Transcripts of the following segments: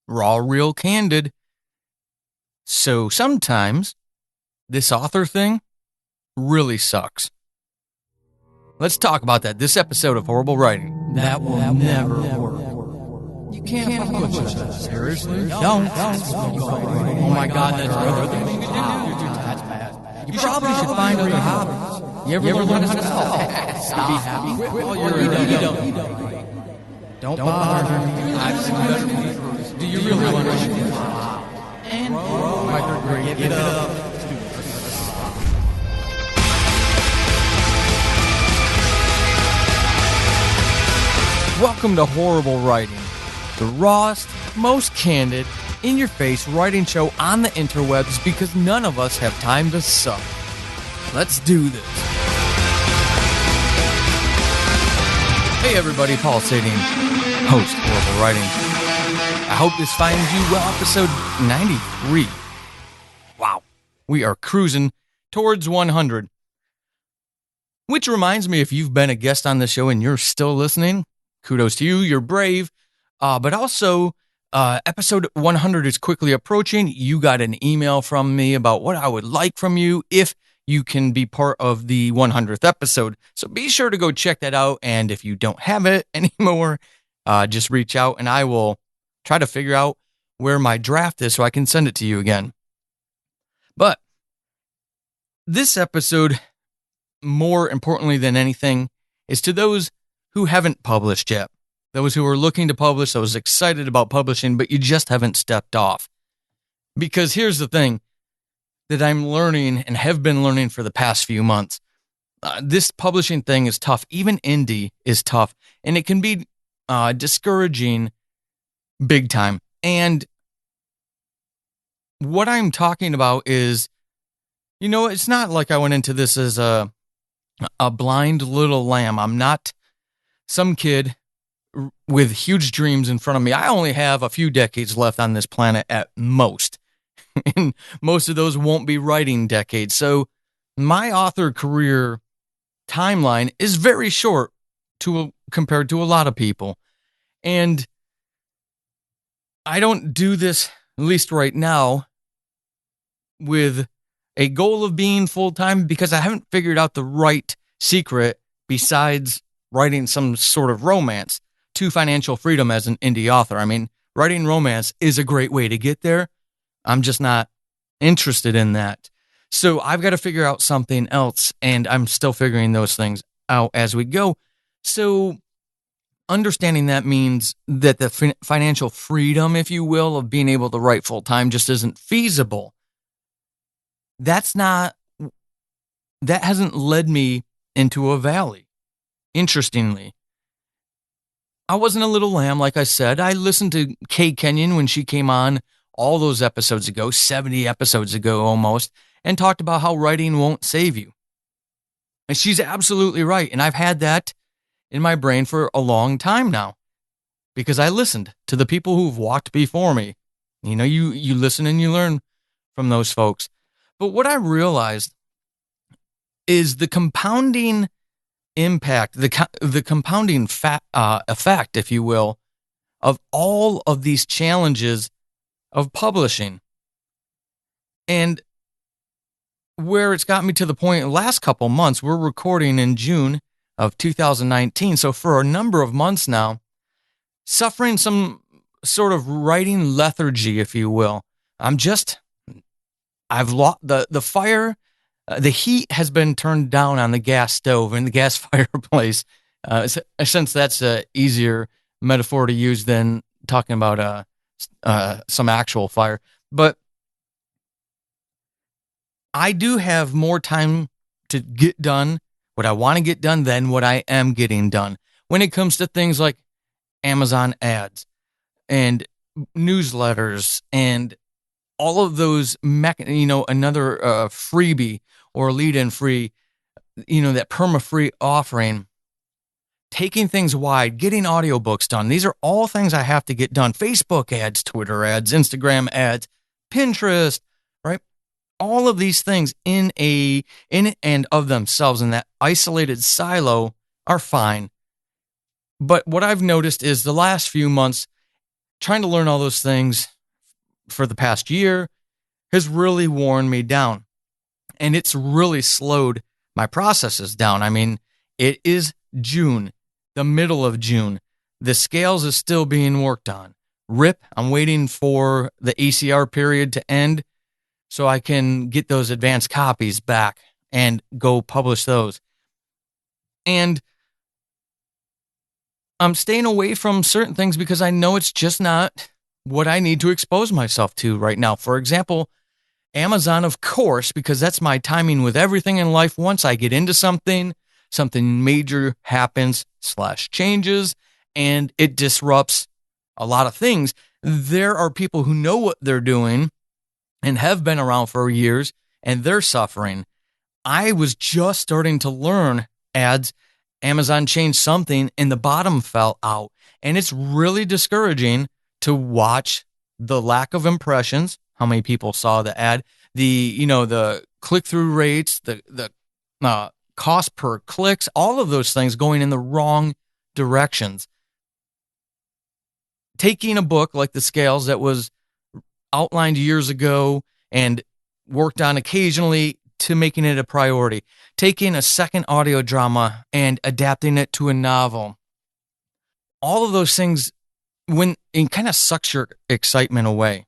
raw, real, candid. So sometimes this author thing really sucks. Let's talk about that this episode of Horrible Writing. That will never work. You can't fuck with yourself. Seriously? Don't. Oh my God, that's another thing you can do. That's bad. You probably should find other hobbies. You ever learn how to stop? Be happy. While you're Don't bother me. I've seen better people. Do you really want to? And my third grade, give it up. Welcome to Horrible Writing, the rawest, most candid, in-your-face writing show on the interwebs because none of us have time to suck. Let's do this. Hey everybody, Paul Sadine, host of Horrible Writing. I hope this finds you well, episode 93. Wow, we are cruising towards 100. Which reminds me, if you've been a guest on the show and you're still listening, kudos to you, you're brave. But also, episode 100 is quickly approaching. You got an email from me about what I would like from you if you can be part of the 100th episode. So be sure to go check that out. And if you don't have it anymore, just reach out and I will try to figure out where my draft is so I can send it to you again. But this episode, more importantly than anything, is to those who haven't published yet. Those who are looking to publish, those excited about publishing, but you just haven't stepped off. Because here's the thing that I'm learning and have been learning for the past few months. This publishing thing is tough. Even indie is tough. And it can be discouraging big time. And what I'm talking about is, it's not like I went into this as a blind little lamb. I'm not some kid with huge dreams in front of me. I only have a few decades left on this planet at most. And most of those won't be writing decades. So my author career timeline is very short compared to a lot of people. And I don't do this, at least right now, with a goal of being full-time because I haven't figured out the right secret besides writing some sort of romance to financial freedom as an indie author. I mean, writing romance is a great way to get there. I'm just not interested in that. So I've got to figure out something else, and I'm still figuring those things out as we go. So understanding that means that the financial freedom, if you will, of being able to write full-time just isn't feasible. That hasn't led me into a valley. Interestingly, I wasn't a little lamb, like I said. I listened to Kay Kenyon when she came on all those episodes ago, 70 episodes ago almost, and talked about how writing won't save you. And she's absolutely right. And I've had that in my brain for a long time now because I listened to the people who've walked before me. You listen and you learn from those folks. But what I realized is the compounding impact, the compounding effect, if you will, of all of these challenges of publishing. And where it's got me to the point, last couple months, we're recording in June of 2019. So for a number of months now, suffering some sort of writing lethargy, if you will. I've lost the fire. The heat has been turned down on the gas stove and the gas fireplace. Since that's an easier metaphor to use than talking about some actual fire. But I do have more time to get done what I want to get done than what I am getting done when it comes to things like Amazon ads and newsletters and all of those, another freebie or lead-in free, that perma-free offering, taking things wide, getting audiobooks done. These are all things I have to get done. Facebook ads, Twitter ads, Instagram ads, Pinterest, right? All of these things in and of themselves in that isolated silo are fine. But what I've noticed is the last few months, trying to learn all those things for the past year has really worn me down. And it's really slowed my processes down. I mean, it is June, the middle of June. The scales is still being worked on. I'm waiting for the ACR period to end so I can get those advanced copies back and go publish those. And I'm staying away from certain things because I know it's just not what I need to expose myself to right now. For example, Amazon, of course, because that's my timing with everything in life. Once I get into something major happens / changes, and it disrupts a lot of things. There are people who know what they're doing and have been around for years, and they're suffering. I was just starting to learn ads. Amazon changed something and the bottom fell out. And it's really discouraging to watch the lack of impressions, how many people saw the ad, the click-through rates, the cost per clicks, all of those things going in the wrong directions. Taking a book like The Scales that was outlined years ago and worked on occasionally to making it a priority. Taking a second audio drama and adapting it to a novel. All of those things, when it kind of sucks your excitement away.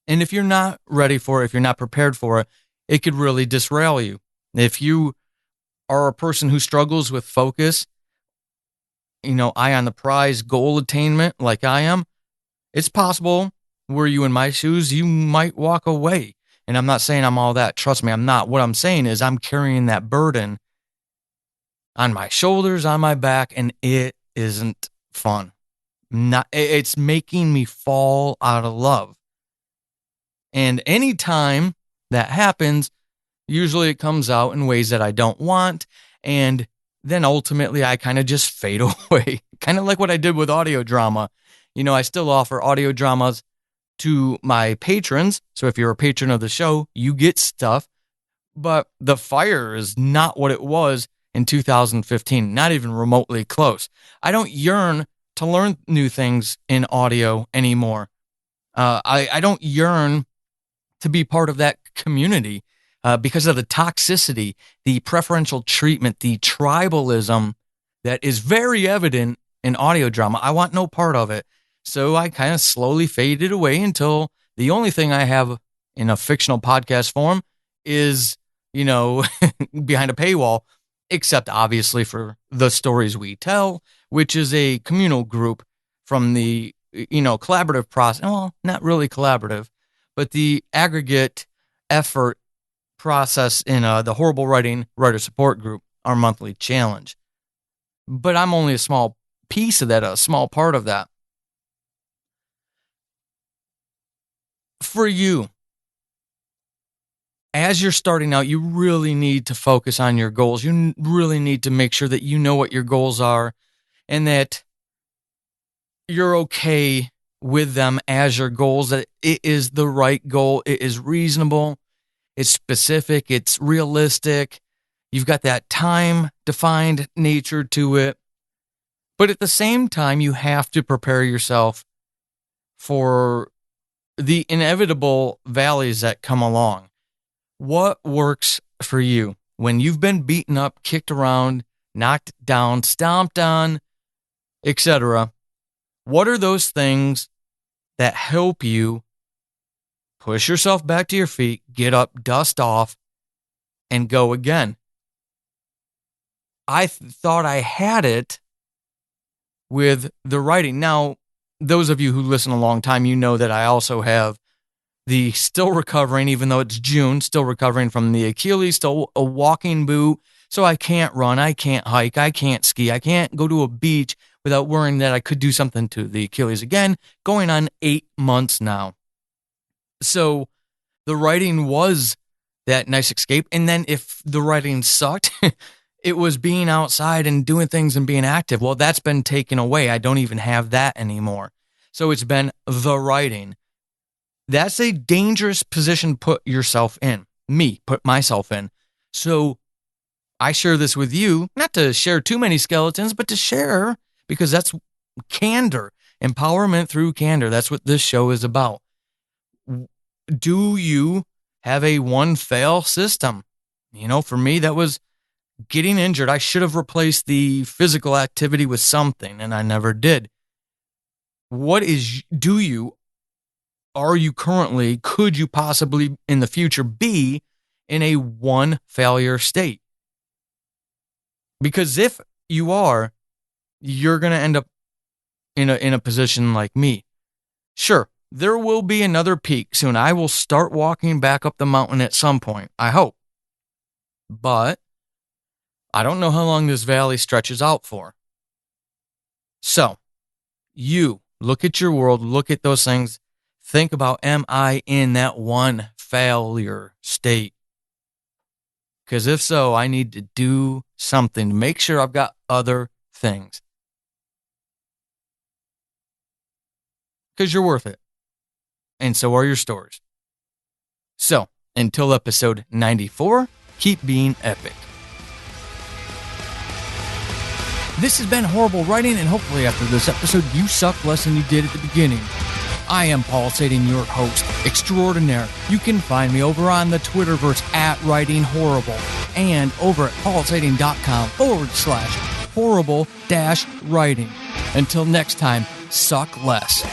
And if you're not ready for it, if you're not prepared for it, it could really disrail you. If you are a person who struggles with focus, eye on the prize, goal attainment like I am, it's possible, were you in my shoes, you might walk away. And I'm not saying I'm all that. Trust me, I'm not. What I'm saying is I'm carrying that burden on my shoulders, on my back, and it isn't fun. It's making me fall out of love. And anytime that happens, usually it comes out in ways that I don't want. And then ultimately I kind of just fade away. Kind of like what I did with audio drama. I still offer audio dramas to my patrons. So if you're a patron of the show, you get stuff. But the fire is not what it was in 2015, not even remotely close. I don't yearn to learn new things in audio anymore. I don't yearn to be part of that community because of the toxicity, the preferential treatment, the tribalism that is very evident in audio drama. I want no part of it. So I kind of slowly faded away until the only thing I have in a fictional podcast form is, behind a paywall, except obviously for The Stories We Tell, which is a communal group from the, collaborative process. Well, not really collaborative, but the aggregate effort process in the Horrible Writing Writer Support Group, our monthly challenge. But I'm only a small piece of that, a small part of that. For you, as you're starting out, you really need to focus on your goals. You really need to make sure that you know what your goals are and that you're okay with them as your goals, that it is the right goal. It is reasonable. It's specific. It's realistic. You've got that time-defined nature to it. But at the same time, you have to prepare yourself for the inevitable valleys that come along. What works for you when you've been beaten up, kicked around, knocked down, stomped on, etc.? What are those things that help you push yourself back to your feet, get up, dust off, and go again? I thought I had it with the writing. Now, those of you who listen a long time, you know that I also have the still recovering, even though it's June, still recovering from the Achilles, still a walking boot. So I can't run, I can't hike, I can't ski, I can't go to a beach without worrying that I could do something to the Achilles again, going on 8 months now. So the writing was that nice escape. And then if the writing sucked, it was being outside and doing things and being active. Well, that's been taken away. I don't even have that anymore. So it's been the writing. That's a dangerous position to put yourself in. Put myself in. So I share this with you, not to share too many skeletons, but to share because that's candor. Empowerment through candor. That's what this show is about. Do you have a one fail system? For me, that was getting injured. I should have replaced the physical activity with something, and I never did. Are you currently, could you possibly in the future be in a one failure state? Because if you are, you're going to end up in a position like me. Sure, there will be another peak soon. I will start walking back up the mountain at some point, I hope. But I don't know how long this valley stretches out for. So, you look at your world, look at those things, think about, am I in that one failure state? Because if so, I need to do something to make sure I've got other things. Because you're worth it. And so are your stories. So, until episode 94, keep being epic. This has been Horrible Writing, and hopefully after this episode, you suck less than you did at the beginning. I am Paul Sading, your host extraordinaire. You can find me over on the Twitterverse @WritingHorrible and over at paulsading.com/horrible-writing. Until next time, suck less.